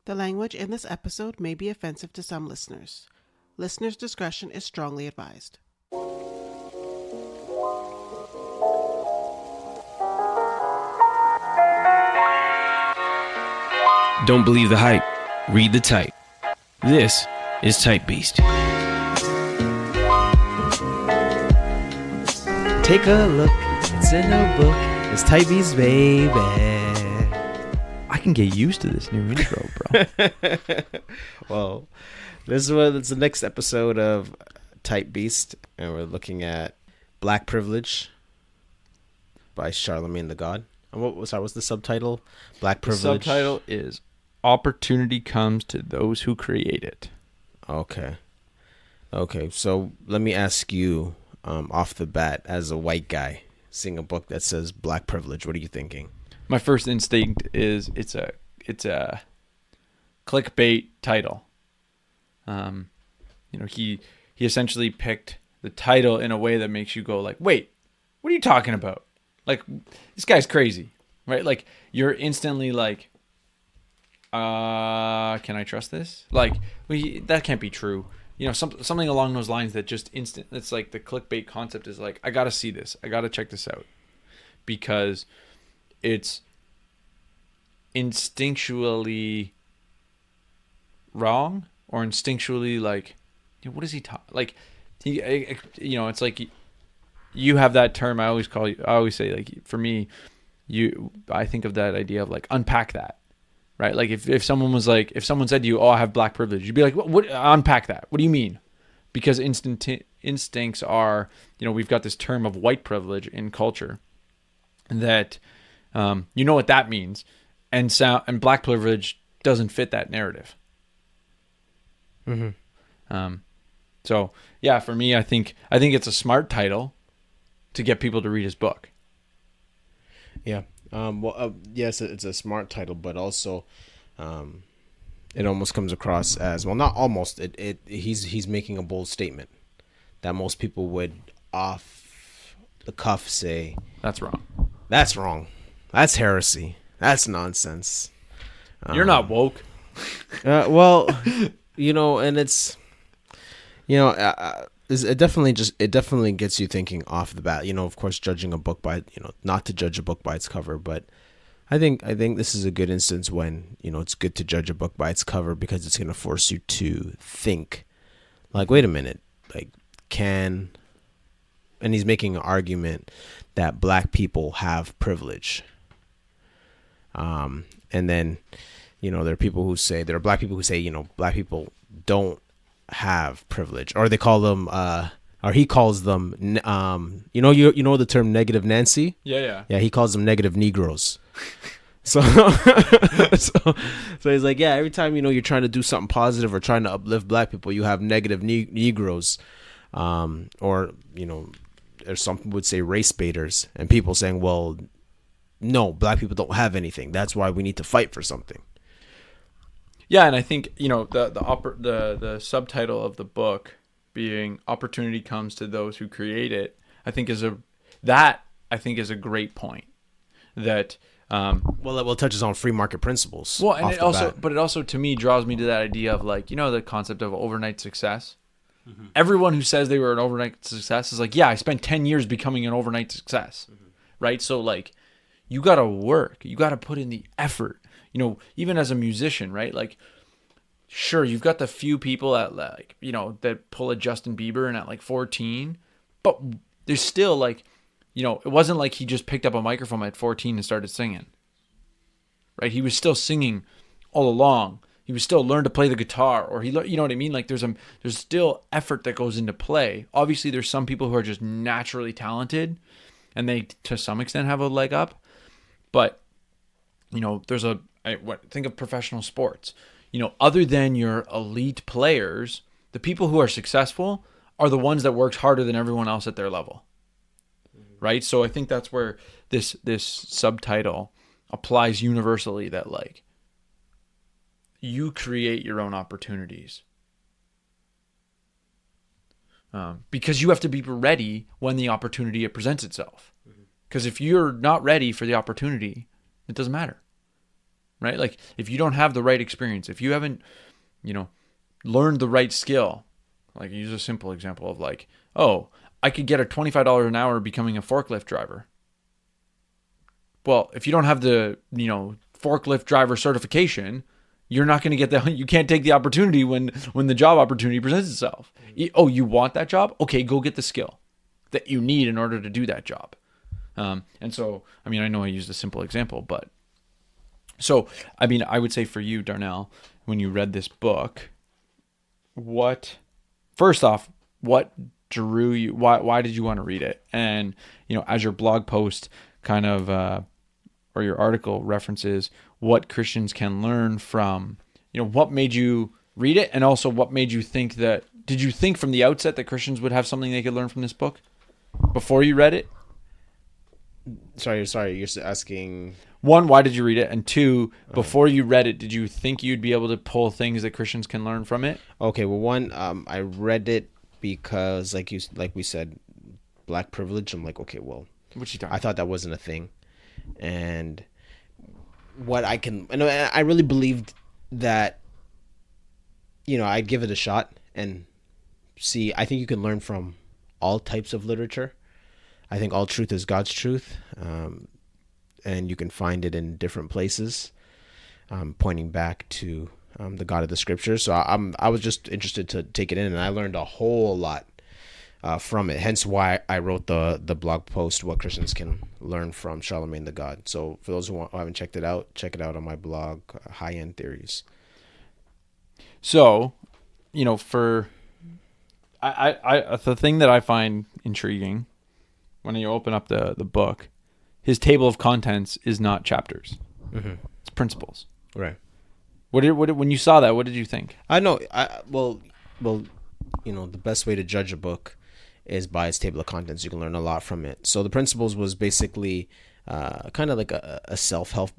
The language in this episode may be offensive to some listeners. Listeners' discretion is strongly advised. Don't believe the hype. Read the type. This is TYPBST. Take a look. It's in a book. It's TYPBST, baby. I can get used to this new intro, bro. Well, it's the next episode of TYPBST, and we're looking at Black Privilege by Charlamagne the God. And what's the subtitle? Black Privilege. The subtitle is Opportunity Comes to Those Who Create It. Okay. So let me ask you, off the bat, as a white guy seeing a book that says Black Privilege, what are you thinking? My first instinct is it's a clickbait title. He essentially picked the title in a way that makes you go like, wait, what are you talking about? Like, this guy's crazy, right? Like, you're instantly like, can I trust this? Like, that can't be true. Something along those lines that just instant. It's like the clickbait concept is like, I gotta see this. I gotta check this out because it's instinctually wrong or instinctually like, what is he talking? Like, it's like you have that term. I always say, like, for me, I think of that idea of like unpack that. Right, like if someone said to you, "Oh, I have black privilege," you'd be like, "What? Unpack that. What do you mean?" Because instincts are, we've got this term of white privilege in culture, that, what that means, and black privilege doesn't fit that narrative. Mm-hmm. So yeah, for me, I think it's a smart title to get people to read his book. Yeah. Yes, it's a smart title, but also, it almost comes across as, well, not almost. He's making a bold statement that most people would off the cuff say, "That's wrong. That's wrong. That's heresy. That's nonsense. You're not woke." Well, and it's, it definitely gets you thinking off the bat. Of course, judging a book by, not to judge a book by its cover, but I think this is a good instance when, it's good to judge a book by its cover, because it's going to force you to think, like, wait a minute, like, and he's making an argument that black people have privilege. And then, there are black people who say, black people don't have privilege, or they call them or he calls them the term negative Nancy. Yeah he calls them negative Negroes. So he's like, yeah, every time you're trying to do something positive or trying to uplift black people, you have negative Negroes, or some people would say race baiters, and people saying, well, no, black people don't have anything, that's why we need to fight for something. Yeah, and I think the subtitle of the book being "Opportunity Comes to Those Who Create It," I think is a great point. That it touches on free market principles. Well, and it also to me draws me to that idea of, like, the concept of overnight success. Mm-hmm. Everyone who says they were an overnight success is like, yeah, I spent 10 years becoming an overnight success, right? So, like, you got to work, you got to put in the effort. Even as a musician, right? Like, sure, you've got the few people at, like, that pull a Justin Bieber and at like 14, but there's still, like, it wasn't like he just picked up a microphone at 14 and started singing, right? He was still singing all along. He was still learned to play the guitar, or you know what I mean? Like, there's still effort that goes into play. Obviously, there's some people who are just naturally talented, and they, to some extent, have a leg up, but think of professional sports. Other than your elite players, the people who are successful are the ones that worked harder than everyone else at their level. Right? So I think that's where this subtitle applies universally, that, like, you create your own opportunities. Because you have to be ready when the opportunity presents itself. Because if you're not ready for the opportunity, it doesn't matter. right? Like if you don't have the right experience, if you haven't, learned the right skill, like use a simple example of like, oh, I could get a $25 an hour becoming a forklift driver. Well, if you don't have the, forklift driver certification, you're not going to get you can't take the opportunity when the job opportunity presents itself. Oh, you want that job? Okay, go get the skill that you need in order to do that job. And so, I know I used a simple example, but so, I would say for you, Darnell, when you read this book, first off, what drew you? Why did you want to read it? And, as your blog post kind of, or your article references what Christians can learn from, what made you read it? And also what made you think did you think from the outset that Christians would have something they could learn from this book before you read it? Sorry. You're asking... One, why did you read it? And two, before you read it, did you think you'd be able to pull things that Christians can learn from it? Okay, well, one, I read it because, like we said, black privilege. I'm like, okay, well, I thought that wasn't a thing. And I really believed that, I'd give it a shot and see. I think you can learn from all types of literature. I think all truth is God's truth. And you can find it in different places, pointing back to the God of the Scriptures. So I was just interested to take it in, and I learned a whole lot from it. Hence why I wrote the blog post, What Christians Can Learn from Charlamagne the God. So for those who haven't checked it out, check it out on my blog, High End Theories. So, for the thing that I find intriguing when you open up the book, his table of contents is not chapters. Mm-hmm. It's principles. Right. When you saw that, what did you think? I know. Well, the best way to judge a book is by its table of contents. You can learn a lot from it. So the principles was basically kind of like a self-help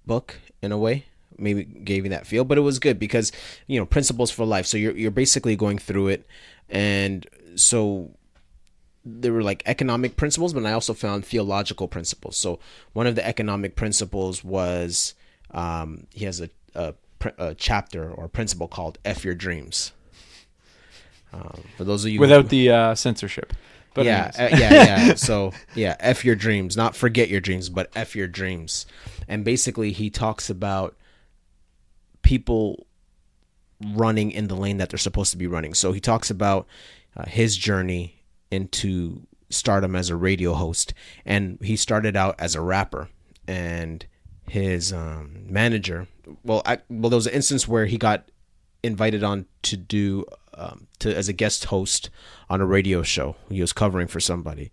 book in a way. Maybe gave you that feel, but it was good because, principles for life. So you're basically going through it. And so there were like economic principles, but I also found theological principles. So one of the economic principles was he has a chapter or principle called F Your Dreams. For those of you without the censorship. But yeah. So F your dreams, not forget your dreams, but F your dreams. And basically he talks about people running in the lane that they're supposed to be running. So he talks about his journey into stardom as a radio host, and he started out as a rapper, and his manager, there was an instance where he got invited on to do as a guest host on a radio show. He was covering for somebody,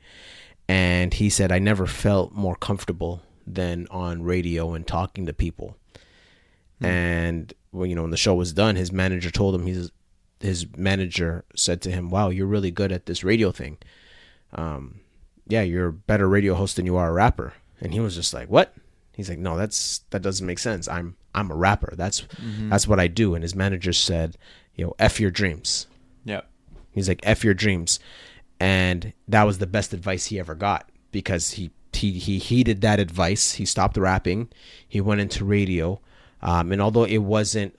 and he said, I never felt more comfortable than on radio and talking to people. And when the show was done, his manager told him, his manager said to him, wow, you're really good at this radio thing. You're a better radio host than you are a rapper. And he was just like, what? He's like, no, that doesn't make sense. I'm a rapper. That's what I do. And his manager said, F your dreams. Yeah. He's like, F your dreams. And that was the best advice he ever got, because he heeded that advice. He stopped rapping. He went into radio. And although it wasn't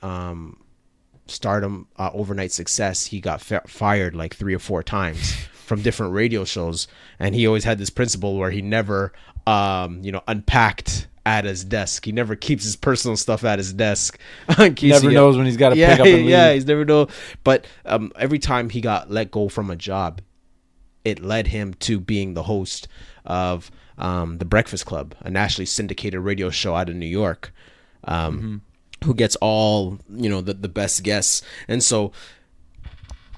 stardom, overnight success, he got fired like 3 or 4 times from different radio shows. And he always had this principle where he never, unpacked at his desk. He never keeps his personal stuff at his desk. He never knows when he's got to pick up and leave. Yeah, he's never know. But every time he got let go from a job, it led him to being the host of The Breakfast Club, a nationally syndicated radio show out of New York. Who gets all, the best guests. And so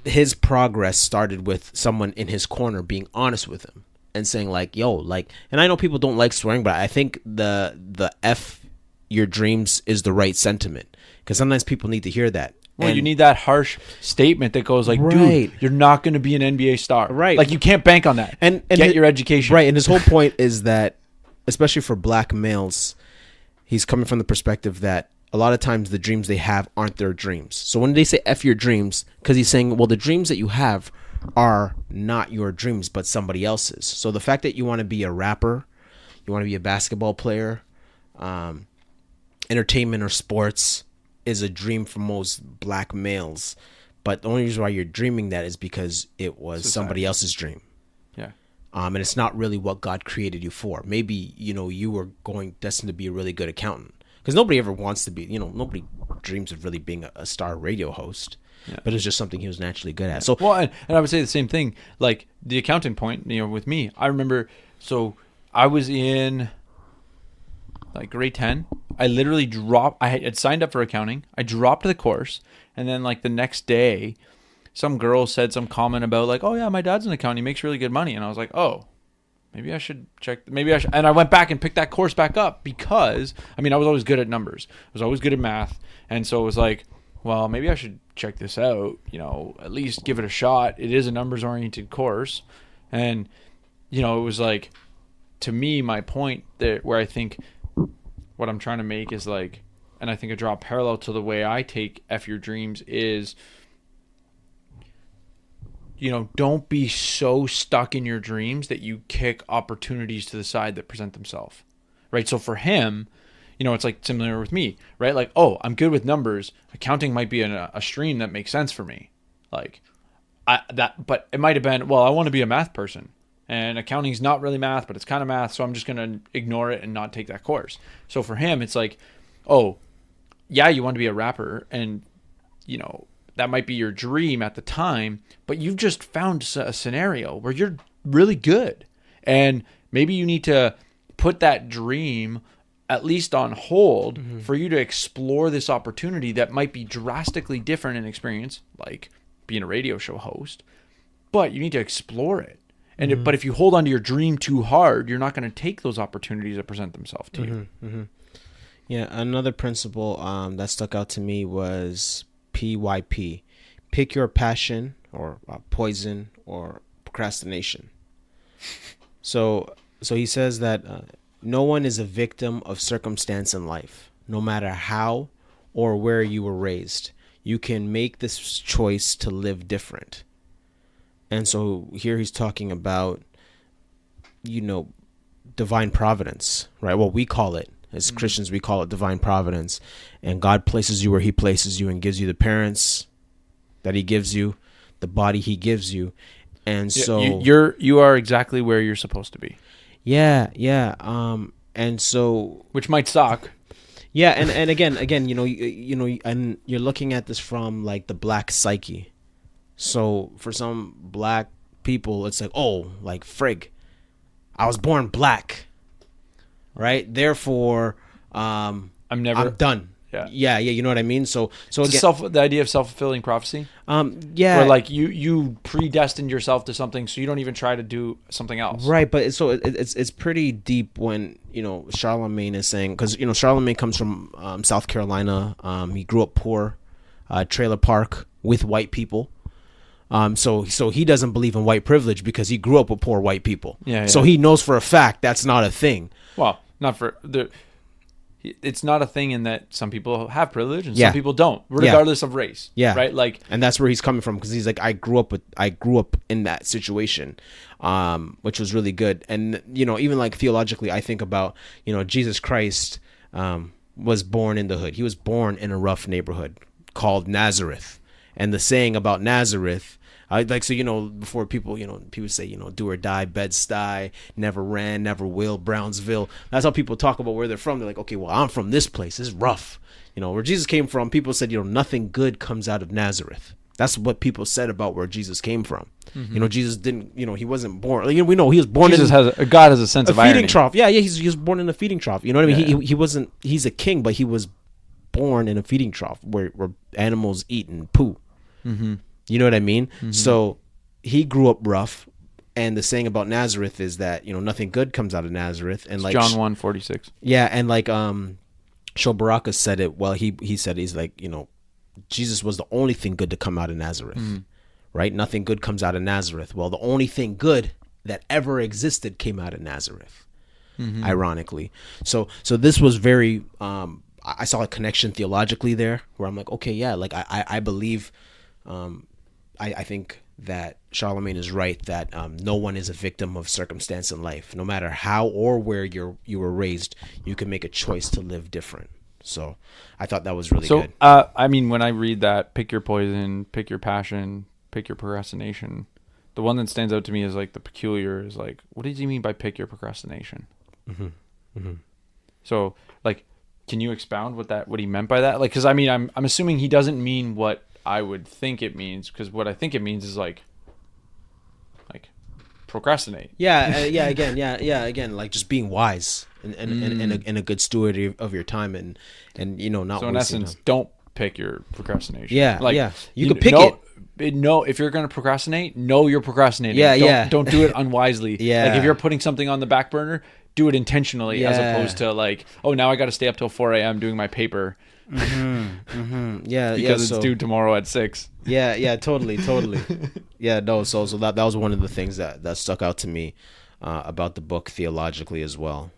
his progress started with someone in his corner being honest with him and saying like, and I know people don't like swearing, but I think the F your dreams is the right sentiment, because sometimes people need to hear that. Well, you need that harsh statement that goes like, dude, you're not going to be an NBA star. Right. Like, you can't bank on that. And get your education. Right. And his whole point is that, especially for black males, he's coming from the perspective that a lot of times the dreams they have aren't their dreams. So when they say F your dreams, because he's saying, well, the dreams that you have are not your dreams, but somebody else's. So the fact that you want to be a rapper, you want to be a basketball player, entertainment or sports is a dream for most black males, but the only reason why you're dreaming that is because it was somebody else's dream. Yeah. And it's not really what God created you for. Maybe, you were destined to be a really good accountant, because nobody ever wants to be, nobody dreams of really being a star radio host. Yeah. But it's just something he was naturally good at. So, well, and I would say the same thing, like the accounting point, with me. I remember, so I was in like grade 10. I literally I had signed up for accounting. I dropped the course, and then like the next day, some girl said some comment about like, oh yeah, my dad's an accountant. He makes really good money. And I was like, oh, maybe I should check. And I went back and picked that course back up because, I was always good at numbers. I was always good at math. And so it was like, well, maybe I should check this out, at least give it a shot. It is a numbers-oriented course. And, it was like, to me, my point there, where I think what I'm trying to make is like, and I think I draw a parallel to the way I take F Your Dreams is, don't be so stuck in your dreams that you kick opportunities to the side that present themselves, right? So for him, it's like similar with me, right? Like, oh, I'm good with numbers. Accounting might be a stream that makes sense for me. Like but it might have been, well, I want to be a math person, and accounting's not really math, but it's kind of math. So I'm just going to ignore it and not take that course. So for him, it's like, oh yeah, you want to be a rapper, and that might be your dream at the time, but you've just found a scenario where you're really good, and maybe you need to put that dream at least on hold for you to explore this opportunity that might be drastically different in experience, like being a radio show host, but you need to explore it. And but if you hold on to your dream too hard, you're not going to take those opportunities that present themselves to you. Yeah, another principle that stuck out to me was PYP. Pick your passion, or poison, or procrastination. So he says that no one is a victim of circumstance in life, no matter how or where you were raised. You can make this choice to live different. And so here he's talking about, divine providence, right? Well, we call it, as Christians, we call it divine providence. And God places you where he places you and gives you the parents that he gives you, the body he gives you. And so you are exactly where you're supposed to be. Yeah. And so, which might suck. Yeah. And again, and you're looking at this from like the black psyche. So for some black people, it's like, oh, like frig, I was born black, right? Therefore, I'm done. Yeah. You know what I mean? So again, the idea of self-fulfilling prophecy. Yeah. Where like you predestined yourself to something, so you don't even try to do something else. Right. But so it's pretty deep when, Charlamagne is saying, because, Charlamagne comes from South Carolina. He grew up poor, trailer park with white people. So he doesn't believe in white privilege because he grew up with poor white people. Yeah. So he knows for a fact that's not a thing. Well, it's not a thing in that some people have privilege and some people don't, regardless of race. Yeah. Right. Like, and that's where he's coming from, because he's like, I grew up in that situation, which was really good. And, even like theologically, I think about, Jesus Christ, was born in the hood. He was born in a rough neighborhood called Nazareth. And the saying about Nazareth, before people say, do or die, Bed-Stuy, never ran, never will, Brownsville. That's how people talk about where they're from. They're like, okay, well, I'm from this place. It's rough. Where Jesus came from, people said, nothing good comes out of Nazareth. That's what people said about where Jesus came from. Mm-hmm. Jesus didn't, he wasn't born. We know he was born God has a sense of feeding irony. Trough. Yeah, he was born in a feeding trough. You know what I mean? He wasn't, he's a king, but he was born in a feeding trough where animals eat and poo. Mm-hmm. You know what I mean? Mm-hmm. So he grew up rough, and the saying about Nazareth is that, nothing good comes out of Nazareth. And it's John 1:46. Yeah, and like Shobaraka said it. Well, he said, he's like, Jesus was the only thing good to come out of Nazareth. Mm-hmm. Right? Nothing good comes out of Nazareth. Well, the only thing good that ever existed came out of Nazareth. Mm-hmm. Ironically. So this was very I saw a connection theologically there, where I'm like, okay, yeah, like I believe I think that Charlamagne is right, that no one is a victim of circumstance in life. No matter how or where you were raised, you can make a choice to live different. So I thought that was really So, good. I mean, when I read that, pick your poison, pick your passion, pick your procrastination, the one that stands out to me is like the peculiar is like, what does he mean by pick your procrastination? So, like, can you expound what he meant by that? Like, because I mean, I'm assuming he doesn't mean what I would think it means, because what I think it means is like procrastinate. Again, like just being wise and a good steward of your time and not. So in essence, time. don't pick your procrastination. You can pick it. No, if you're going to procrastinate, know you're procrastinating. Don't do it unwisely. Like if you're putting something on the back burner, do it intentionally as opposed to like, oh, now I got to stay up till 4 a.m. doing my paper. Because it's due tomorrow at 6. Totally. So that was one of the things that stuck out to me about the book theologically as well.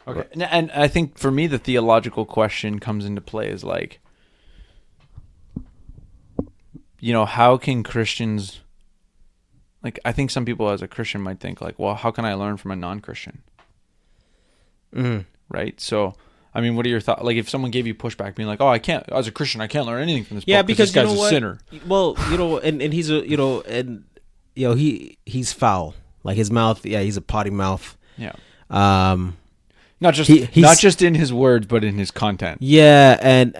Okay. And I think for me the theological question comes into play is like, how can Christians, like, I think some people as a Christian might think like, well, how can I learn from a non-Christian? Right? So I mean, what are your thoughts? Like, if someone gave you pushback, being like, "Oh, I can't, as a Christian, I can't learn anything from this book because this guy's a sinner." Well, and he's he's foul. Like his mouth, he's a potty mouth. Yeah. Not just in his words, but in his content. Yeah, and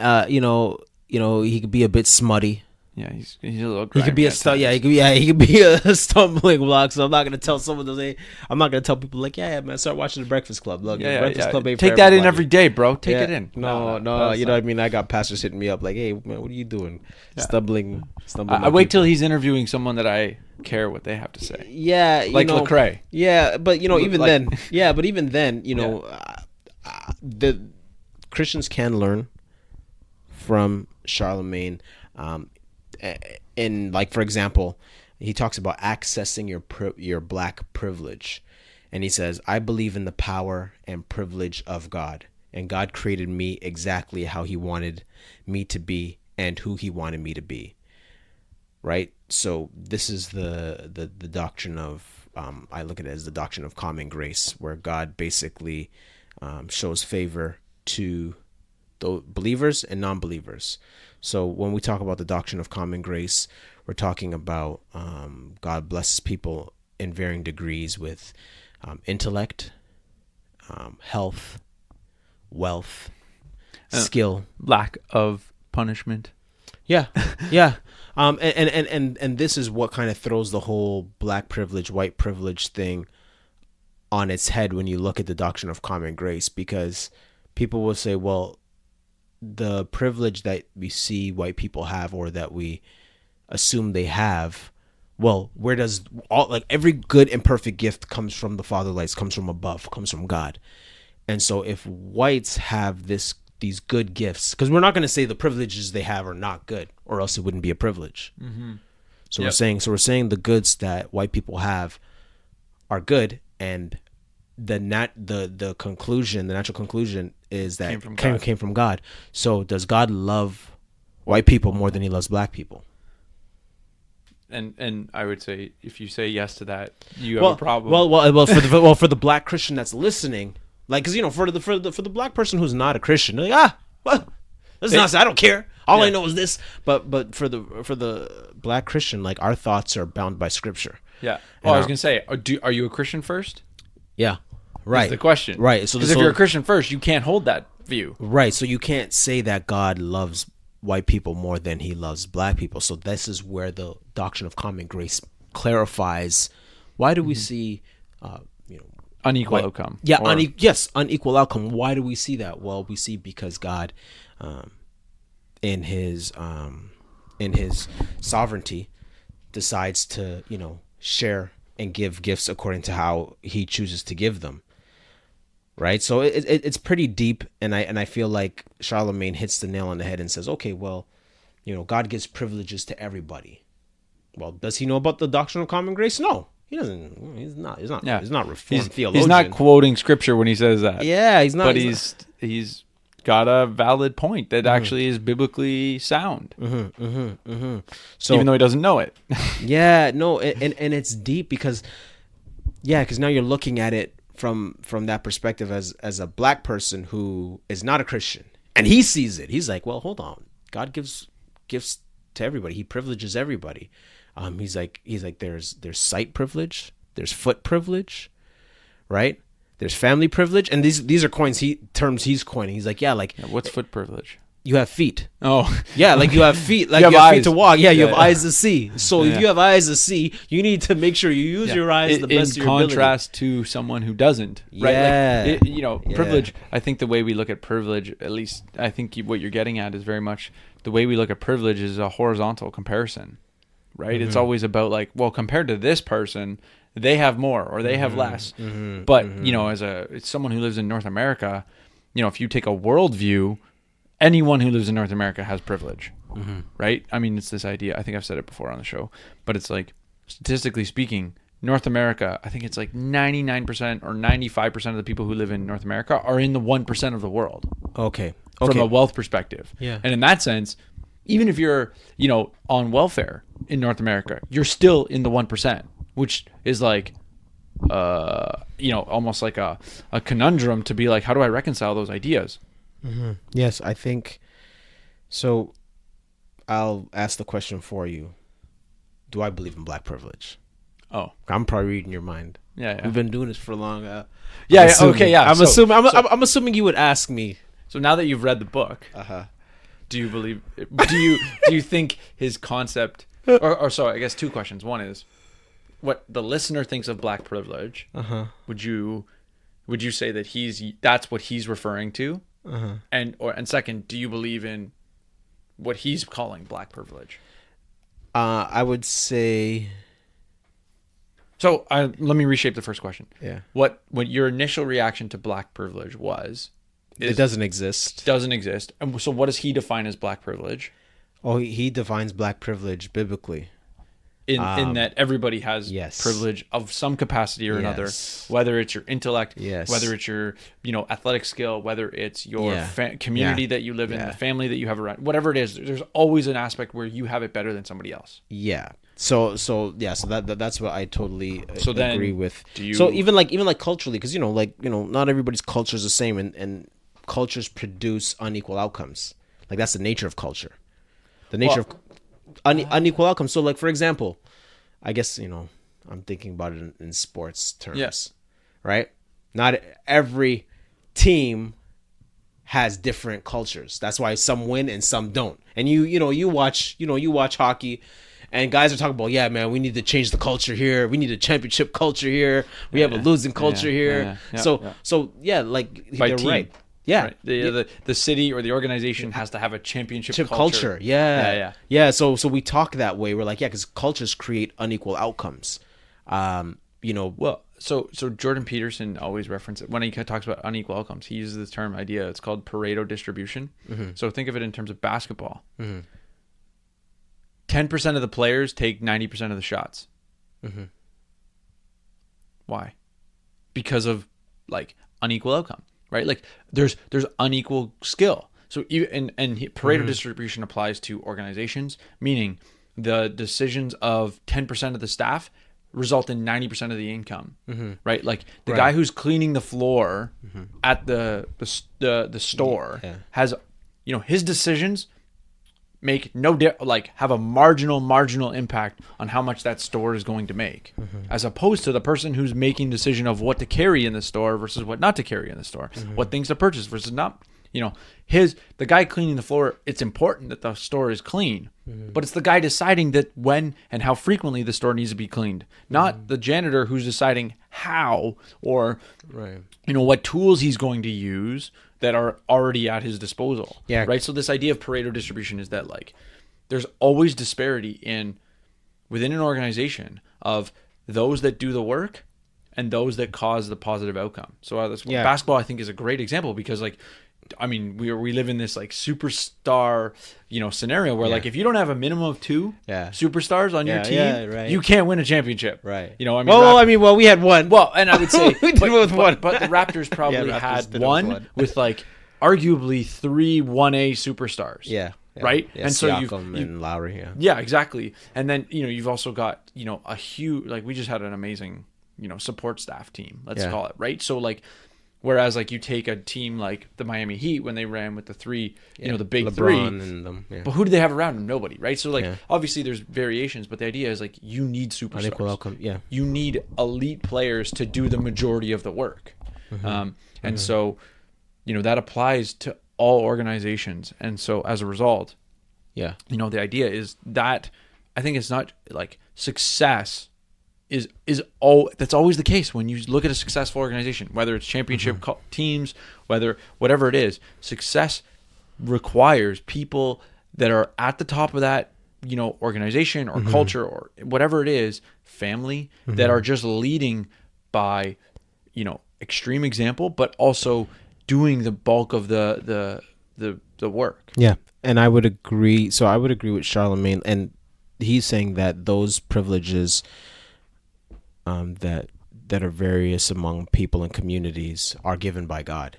he could be a bit smutty. Yeah, he's a little. He could be he could be a stumbling block. So I'm not gonna tell someone to say. I'm not gonna tell people like, man, start watching the Breakfast Club. Look, Breakfast Club ain't take that in every day, bro. Take it in. No, you know what I mean. I got pastors hitting me up like, hey, man, what are you doing? Stumbling. I wait till he's interviewing someone that I care what they have to say. Yeah, like Lecrae. Yeah, but even then, the Christians can learn from Charlamagne. And like, for example, he talks about accessing your black privilege, and he says, I believe in the power and privilege of God, and God created me exactly how he wanted me to be and who he wanted me to be. Right? So this is the doctrine of, I look at it as the doctrine of common grace, where God basically shows favor to the believers and non-believers. So when we talk about the doctrine of common grace, we're talking about God blesses people in varying degrees with intellect, health, wealth, skill, lack of punishment. Yeah. And this is what kind of throws the whole black privilege, white privilege thing on its head when you look at the doctrine of common grace, because people will say, well, the privilege that we see white people have, or that we assume they have, well, where does every good and perfect gift comes from the Father lights, comes from above, comes from God. And so if whites have these good gifts, because we're not going to say the privileges they have are not good, or else it wouldn't be a privilege. So we're saying the goods that white people have are good, and the natural conclusion is that came from God. So does God love white people more than he loves black people? And I would say, if you say yes to that, you have a problem. Well, for the black Christian that's listening, like, because for the black person who's not a Christian, they're like, this is nonsense. I don't care. All I know is this. But for the black Christian, like, our thoughts are bound by Scripture. Yeah. I was gonna say, are you a Christian first? Yeah. Right. That's the question. Right. So because if you're a Christian first, you can't hold that view. Right. So you can't say that God loves white people more than he loves black people. So this is where the doctrine of common grace clarifies, why do we see unequal outcome? Yeah, unequal outcome. Why do we see that? Well, we see because God, in his sovereignty, decides to share and give gifts according to how he chooses to give them. Right, so it's pretty deep, and I feel like Charlamagne hits the nail on the head and says, okay, well, God gives privileges to everybody. Well, does he know about the doctrine of common grace? No, he doesn't. He's not reformed theologian. He's not quoting scripture when he says that. Yeah, he's not. But he's got a valid point that actually is biblically sound. So even though he doesn't know it. Yeah, no, and it's deep because now you're looking at it from that perspective as a black person who is not a Christian, and he sees it. He's like, well, hold on. God gives gifts to everybody. He privileges everybody. He's like there's sight privilege, there's foot privilege, right? There's family privilege, and these are terms he's coining. He's like, what's foot privilege? You have feet. Oh, yeah, like you have feet, like you have feet to walk. Yeah, you have eyes to see. So Yeah. if you have eyes to see, you need to make sure you use your eyes the best of your ability. In contrast to someone who doesn't, right? Yeah. Like, privilege. I think the way we look at privilege, at least I think what you're getting at is very much the way we look at privilege is a horizontal comparison, right? It's always about like, well, compared to this person, they have more or they have less. But as someone who lives in North America, if you take a worldview, anyone who lives in North America has privilege, right? I mean, it's this idea. I think I've said it before on the show, but it's like, statistically speaking, North America, I think it's like 99% or 95% of the people who live in North America are in the 1% of the world. Okay. From a wealth perspective. Yeah. And in that sense, even if you're, on welfare in North America, you're still in the 1%, which is like, almost like a conundrum to be like, how do I reconcile those ideas? Yes, I think so. I'll ask the question for you. Do I believe in black privilege? Oh, I'm probably reading your mind. Yeah. We've been doing this for long. I'm I'm assuming you would ask me. So now that you've read the book, do you believe? Do you think his concept? Or sorry, I guess two questions. One is, what the listener thinks of black privilege. Would you say that that's what he's referring to? And second, do you believe in what he's calling black privilege? I would say. So let me reshape the first question. Yeah. What your initial reaction to black privilege was? It doesn't exist. Doesn't exist. And so what does he define as black privilege? Oh, he defines black privilege biblically. In that everybody has privilege of some capacity or another, whether it's your intellect, whether it's your athletic skill, whether it's your community that you live in, the family that you have around, whatever it is, there's always an aspect where you have it better than somebody else. Yeah. So that's what I totally agree with. So even like culturally, because not everybody's culture is the same, and cultures produce unequal outcomes. Like that's the nature of culture. The nature of unequal outcomes. So like, for example, I guess, I'm thinking about it in sports terms. Yes. Right? Not every team has different cultures. That's why some win and some don't. And you watch hockey, and guys are talking about, yeah, man, we need to change the culture here. We need a championship culture here. We have a losing culture here. So like they're team. right. Yeah. Right. The city or the organization has to have a championship culture. Yeah. So we talk that way. We're like, yeah, because cultures create unequal outcomes. Well, so Jordan Peterson always references it when he talks about unequal outcomes. He uses this idea. It's called Pareto distribution. So think of it in terms of basketball. 10% of the players take 90% of the shots. Why? Because of like unequal outcome. Right, like there's unequal skill. So even and Pareto distribution applies to organizations, meaning the decisions of 10% of the staff result in 90% of the income. Right, like the guy who's cleaning the floor at the store has, his decisions make have a marginal impact on how much that store is going to make, as opposed to the person who's making decision of what to carry in the store versus what not to carry in the store, what things to purchase versus not. The guy cleaning the floor, it's important that the store is clean, but it's the guy deciding that when and how frequently the store needs to be cleaned, not the janitor who's deciding how or what tools he's going to use that are already at his disposal. Yeah. Right. So this idea of Pareto distribution is that like there's always disparity within an organization of those that do the work and those that cause the positive outcome. So basketball, I think, is a great example because like, I mean, we live in this like superstar, scenario where like if you don't have a minimum of two superstars on your team, you can't win a championship. Right. We had one. Well, and I would say we did with one. But the Raptors probably had one with like arguably 3 1A superstars. Yeah. Right. Yeah, and so Siakam and Lowry. Yeah, exactly. And then, you've also got, a huge, like we just had an amazing, support staff team, let's Yeah. call it, right? So like, whereas like you take a team like the Miami Heat when they ran with the three, the big LeBron three, and them. Yeah. but who do they have around them? Nobody, right? So like, Yeah. obviously there's variations, but the idea is like you need superstars. Unequal outcome. Yeah. You need elite players to do the majority of the work. And so, that applies to all organizations. And so as a result, Yeah. the idea is that I think it's not like success is that's always the case when you look at a successful organization, whether it's championship teams, whatever it is. Success requires people that are at the top of that organization or culture or whatever it is, family, that are just leading by extreme example, but also doing the bulk of the work. Yeah. And I would agree. So I would agree with Charlamagne, and he's saying that those privileges that are various among people and communities are given by God.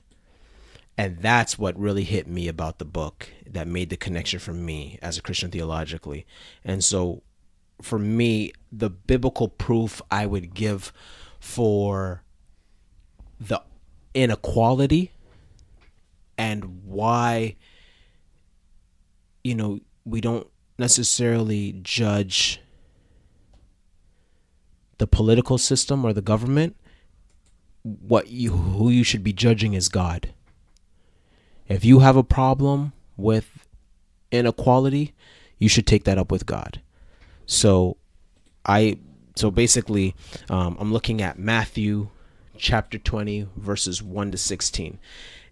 And that's what really hit me about the book, that made the connection for me as a Christian theologically. And so for me, the biblical proof I would give for the inequality and why, we don't necessarily judge the political system or the government. Who you should be judging is God. If you have a problem with inequality, you should take that up with God. So basically, I'm looking at Matthew chapter 20, verses 1 to 16.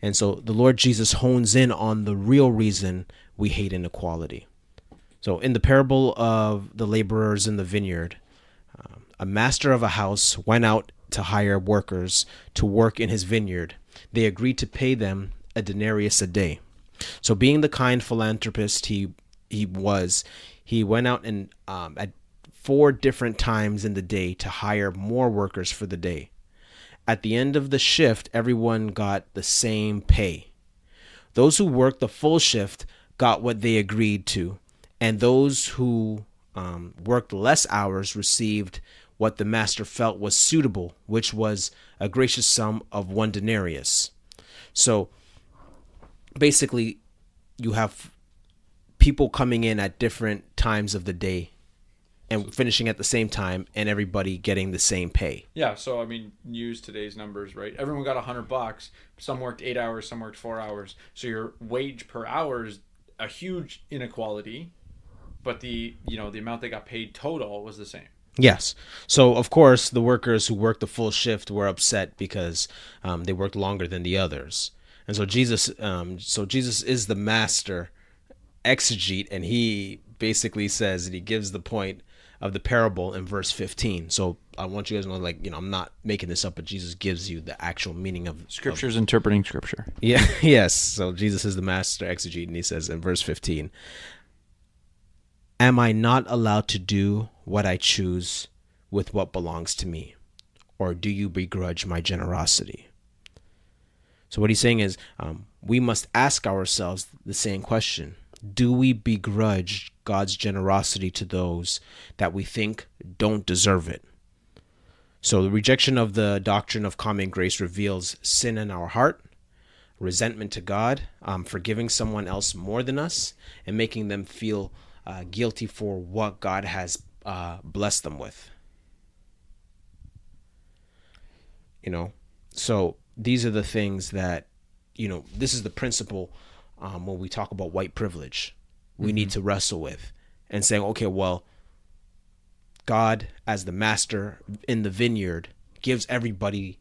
And so the Lord Jesus hones in on the real reason we hate inequality. So in the parable of the laborers in the vineyard, a master of a house went out to hire workers to work in his vineyard. They agreed to pay them a denarius a day. So being the kind philanthropist he went out and at 4 different times in the day to hire more workers for the day. At the end of the shift, everyone got the same pay. Those who worked the full shift got what they agreed to, and those who worked less hours received what the master felt was suitable, which was a gracious sum of 1 denarius. So basically, you have people coming in at different times of the day and finishing at the same time, and everybody getting the same pay. Yeah, so I mean, use today's numbers, right? Everyone got $100. Some worked 8 hours, some worked 4 hours. So your wage per hour is a huge inequality, but the amount they got paid total was the same. Yes. So of course, the workers who worked the full shift were upset because they worked longer than the others. And so Jesus is the master exegete, and he basically says, and he gives the point of the parable in verse 15. So I want you guys to know, I'm not making this up, but Jesus gives you the actual meaning of Scripture's interpreting Scripture. Yeah. Yes. So Jesus is the master exegete, and he says in verse 15, "Am I not allowed to do what I choose with what belongs to me? Or do you begrudge my generosity?" So what he's saying is, we must ask ourselves the same question. Do we begrudge God's generosity to those that we think don't deserve it? So the rejection of the doctrine of common grace reveals sin in our heart, resentment to God, forgiving someone else more than us, and making them feel guilty for what God has blessed them with. So these are the things that, this is the principle when we talk about white privilege, we need to wrestle with, and saying, okay, well, God, as the master in the vineyard, gives everybody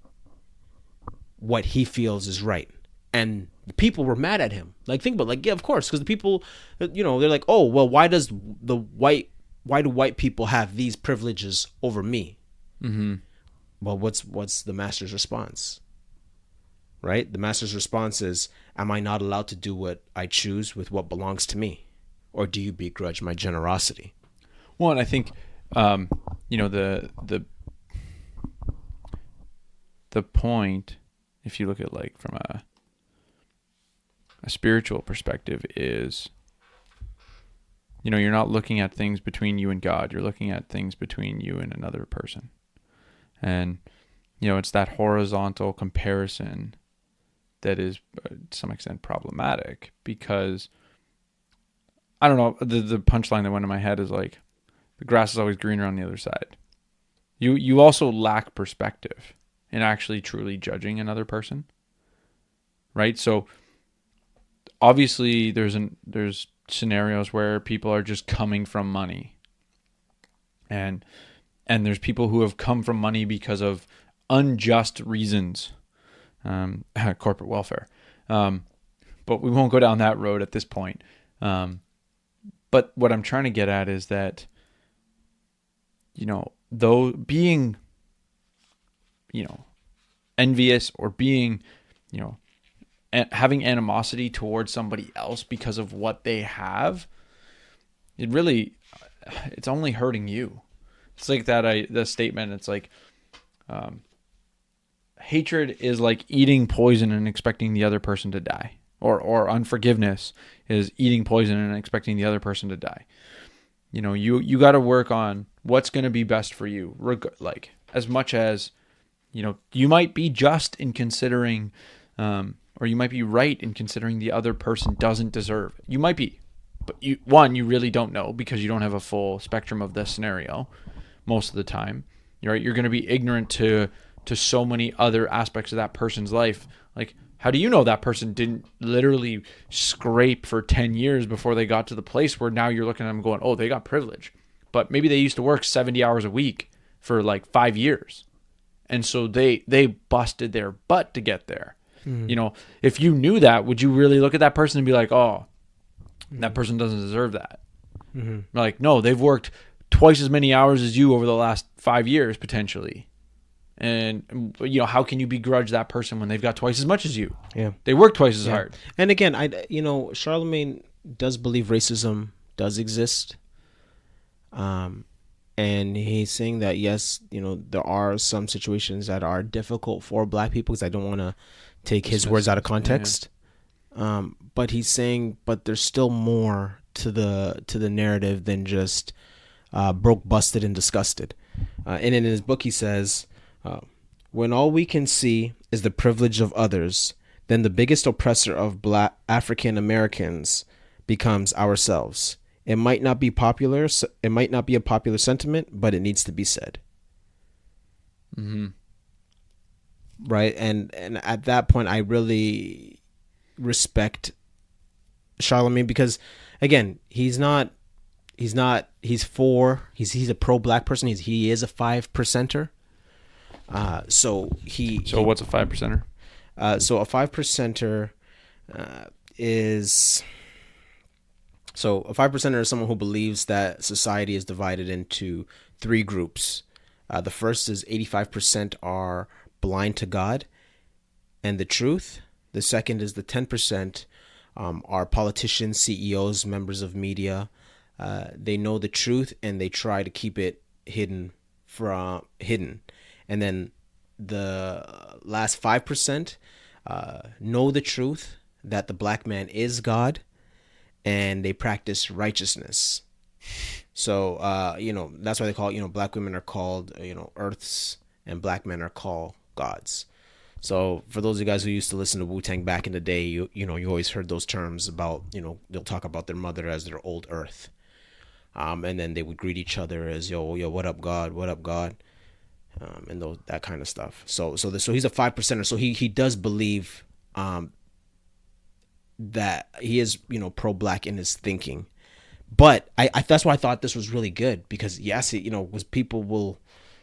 what he feels is right. And the people were mad at him. Think about yeah, of course, because the people, they're like, oh, well, why do white people have these privileges over me? Mm-hmm. Well, what's the master's response? Right? The master's response is, am I not allowed to do what I choose with what belongs to me? Or do you begrudge my generosity? Well, and I think, the point, if you look at from a spiritual perspective, is, you're not looking at things between you and God. You're looking at things between you and another person. And, it's that horizontal comparison that is to some extent problematic, because I don't know, the punchline that went in my head is like, the grass is always greener on the other side. You also lack perspective in actually truly judging another person, right? So obviously there's scenarios where people are just coming from money, and there's people who have come from money because of unjust reasons, corporate welfare. But we won't go down that road at this point. But what I'm trying to get at is that, though being, envious or being, having animosity towards somebody else because of what they have, it's only hurting you. It's like the statement, it's like, hatred is like eating poison and expecting the other person to die, or unforgiveness is eating poison and expecting the other person to die. You got to work on what's going to be best for you. Like, as much as, you might be just in considering, or you might be right in considering the other person doesn't deserve it. You might be, but you really don't know, because you don't have a full spectrum of the scenario most of the time. You're right. You're going to be ignorant to so many other aspects of that person's life. Like, how do you know that person didn't literally scrape for 10 years before they got to the place where now you're looking at them going, oh, they got privilege. But maybe they used to work 70 hours a week for like 5 years. And so they busted their butt to get there. Mm-hmm. If you knew that, would you really look at that person and be like, oh, that person doesn't deserve that? Mm-hmm. Like, no, they've worked twice as many hours as you over the last 5 years, potentially. And, how can you begrudge that person when they've got twice as much as you? Yeah. They work twice as hard. And again, Charlamagne does believe racism does exist. And he's saying that, yes, there are some situations that are difficult for Black people, because I don't want to take his words out of context. Yeah. But he's saying, but there's still more to the narrative than just broke, busted, and disgusted. And in his book, he says, when all we can see is the privilege of others, then the biggest oppressor of Black African Americans becomes ourselves. It might not be popular. It might not be a popular sentiment, but it needs to be said. Mm-hmm. Right. And at that point, I really respect Charlamagne, because, again, he's a pro-Black person. He is a 5%er. So what's a 5%er? So a 5%er is someone who believes that society is divided into three groups. The first is 85% are blind to God and the truth. The second is the 10% are politicians, CEOs, members of media. They know the truth and they try to keep it hidden. And then the last 5% know the truth that the Black man is God, and they practice righteousness. So, that's why they call it, Black women are called, earths, and Black men are called gods. So for those of you guys who used to listen to Wu-Tang back in the day, you always heard those terms about, they'll talk about their mother as their old earth. And then they would greet each other as, yo, what up, God? What up, God? And that kind of stuff. So he's a 5%er. So he does believe that he is, pro-Black in his thinking. But I that's why I thought this was really good, because yes, was people will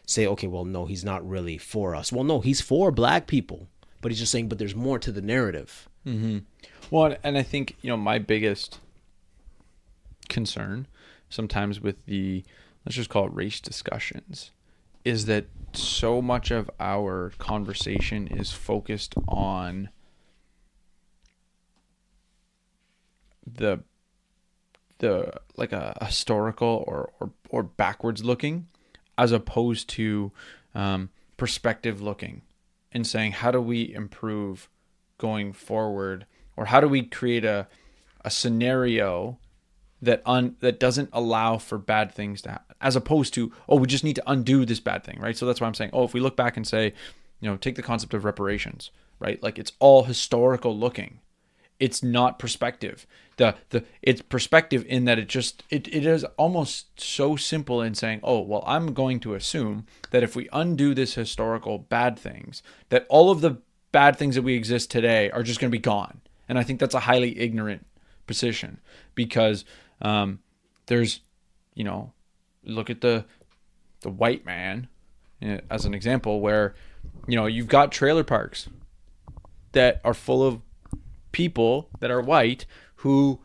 say, okay, well, no, he's not really for us. Well, no, he's for Black people, but he's just saying, but there's more to the narrative. Mm-hmm. Well, and I think, my biggest concern sometimes with let's just call it race discussions, is that so much of our conversation is focused on the like a historical or backwards looking, as opposed to perspective looking, and saying, how do we improve going forward, or how do we create a scenario that doesn't allow for bad things to happen, as opposed to, oh, we just need to undo this bad thing, right? So that's why I'm saying, oh, if we look back and say, take the concept of reparations, right? Like, it's all historical looking. It's not perspective. It's perspective in that it is almost so simple in saying, oh, well, I'm going to assume that if we undo this historical bad things, that all of the bad things that we exist today are just going to be gone. And I think that's a highly ignorant position, because there's, look at the white man as an example, where, you've got trailer parks that are full of people that are white who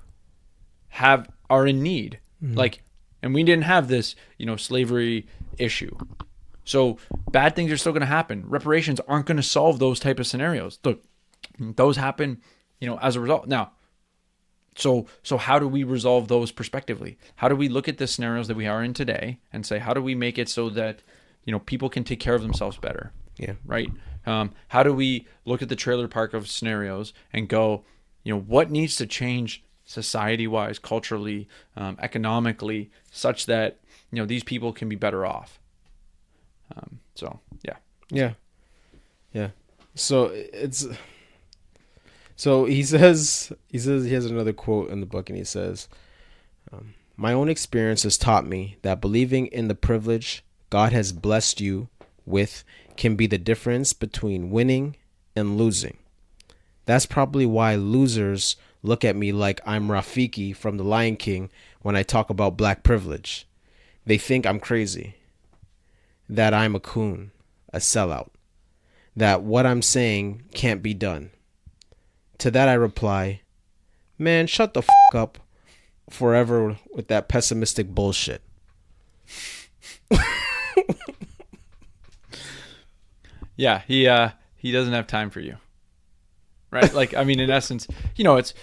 are in need. Like, and we didn't have this, slavery issue. So bad things are still going to happen. Reparations aren't going to solve those type of scenarios. Those happen, as a result. Now, so how do we resolve those prospectively? How do we look at the scenarios that we are in today and say, how do we make it so that, people can take care of themselves better? Yeah. Right. How do we look at the trailer park of scenarios and go, what needs to change society-wise, culturally, economically, such that, these people can be better off? Yeah. So he says he has another quote in the book, and he says, my own experience has taught me that believing in the privilege God has blessed you with can be the difference between winning and losing. That's probably why losers look at me like I'm Rafiki from The Lion King when I talk about black privilege. They think I'm crazy, that I'm a coon, a sellout, that what I'm saying can't be done. To that I reply, man, shut the f*** up forever with that pessimistic bullshit. Yeah, he doesn't have time for you. Right? Like, I mean, in essence, it's,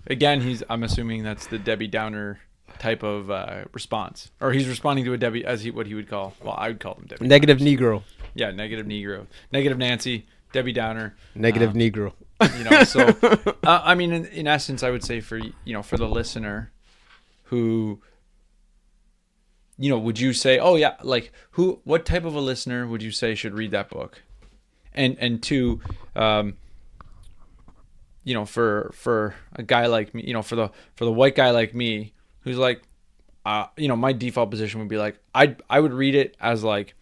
again, I'm assuming that's the Debbie Downer type of response, or he's responding to a Debbie, what he would call, well, I would call them Debbie Negative Downers. Negro. Yeah, negative Negro, negative Nancy, Debbie Downer, Negative Negro. So I mean, in essence, I would say for the listener who, would you say, oh yeah, like what type of a listener would you say should read that book? And two, for a guy like me, for the white guy like me, who's like, my default position would be like, I would read it as like,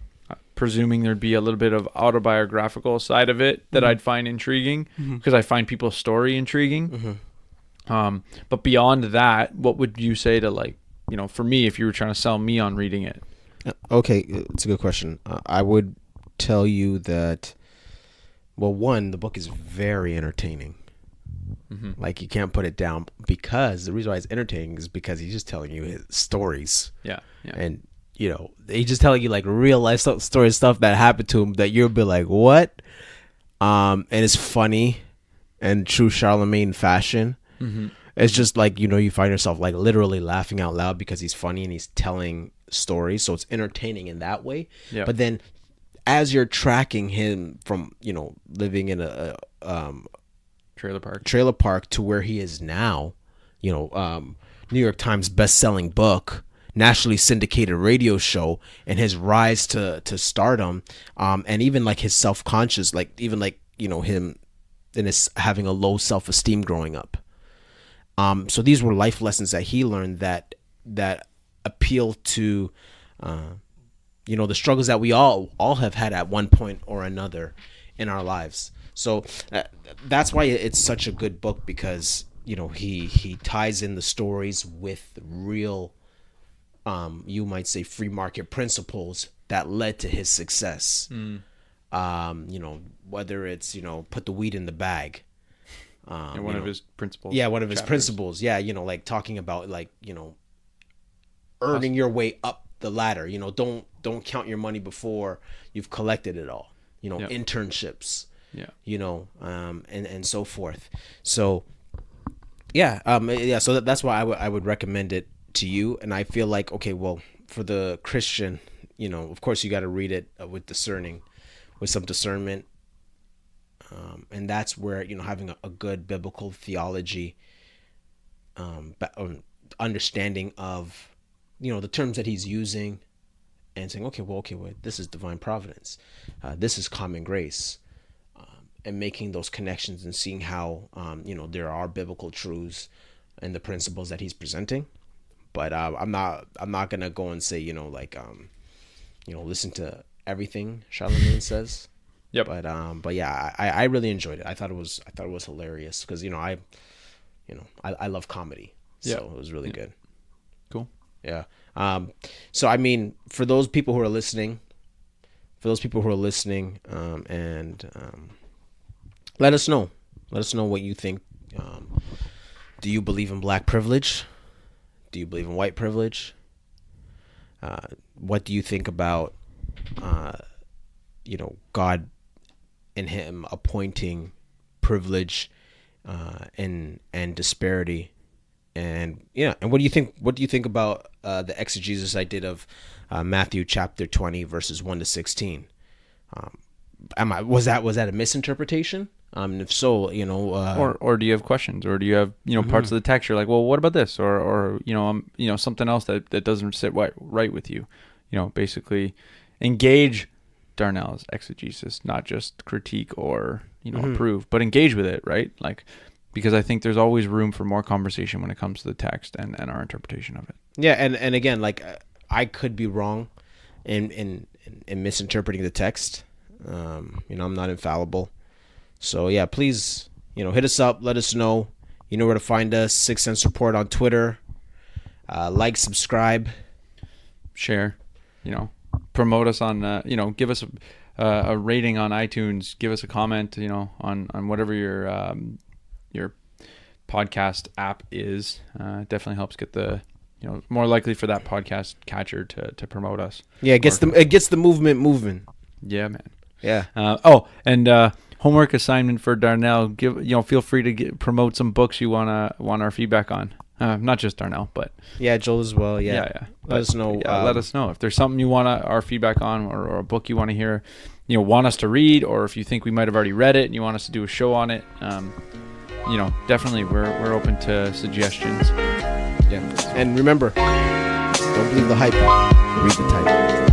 presuming there'd be a little bit of autobiographical side of it that I'd find intriguing, because I find people's story intriguing. But beyond that, what would you say to, like, for me, if you were trying to sell me on reading it? Okay, it's a good question. I would tell you that, well, one, the book is very entertaining. Like, you can't put it down, because the reason why it's entertaining is because he's just telling you his stories. Yeah. And he's just telling you like real life story stuff that happened to him that you'll be like, what? And it's funny and true Charlamagne fashion. It's just like, you find yourself like literally laughing out loud because he's funny and he's telling stories. So it's entertaining in that way. Yeah. But then as you're tracking him from, living in a trailer park to where he is now, New York Times best-selling book, nationally syndicated radio show, and his rise to stardom, and even like his self-conscious, like even like him and his having a low self-esteem growing up. So these were life lessons that he learned that appeal to the struggles that we all have had at one point or another in our lives. So that's why it's such a good book, because he ties in the stories with real, you might say, free market principles that led to his success. Whether it's put the weed in the bag. One of his principles. Yeah, one of his principles. Yeah, like talking about like earning your way up the ladder. Don't count your money before you've collected it all. Internships. Yeah. And so forth. So so that's why I would recommend it to you. And I feel like, okay, well, for the Christian, of course you got to read it with some discernment. And that's where, having a good biblical theology, understanding of, the terms that he's using, and saying, okay, wait, this is divine providence, this is common grace, and making those connections and seeing how there are biblical truths and the principles that he's presenting. But I'm not gonna go and say listen to everything Charlamagne says. Yep. But yeah, I really enjoyed it. I thought it was hilarious because I love comedy, so it was really good. Cool. Yeah. So I mean, for those people who are listening, and let us know what you think. Do you believe in black privilege? Do you believe in white privilege? What do you think about God and him appointing privilege and disparity? And what do you think about the exegesis I did of Matthew chapter 20 verses 1 to 16? Was that a misinterpretation? And if so, or do you have questions, or do you have parts of the text you're like, well, what about this, or something else that doesn't sit right with you? Basically engage Darnell's exegesis, not just critique or approve, but engage with it, right? Like, because I think there's always room for more conversation when it comes to the text and our interpretation of it. Yeah, and again, like, I could be wrong in misinterpreting the text. I'm not infallible. So yeah, please, hit us up, let us know. You know where to find us. 6 Cents Report on Twitter. Like, subscribe, share. Promote us on. Give us a rating on iTunes. Give us a comment. On whatever your podcast app is. It definitely helps get the more likely for that podcast catcher to promote us. Yeah, it gets the movement moving. Yeah, man. Yeah. Homework assignment for Darnell. Feel free to promote some books you want our feedback on. Not just Darnell, but Joel as well. Yeah. Let us know. Let us know if there's something you want our feedback on, or a book you want to hear, want us to read, or if you think we might have already read it and you want us to do a show on it. Definitely we're open to suggestions. Yeah. And remember, don't believe the hype. Read the type.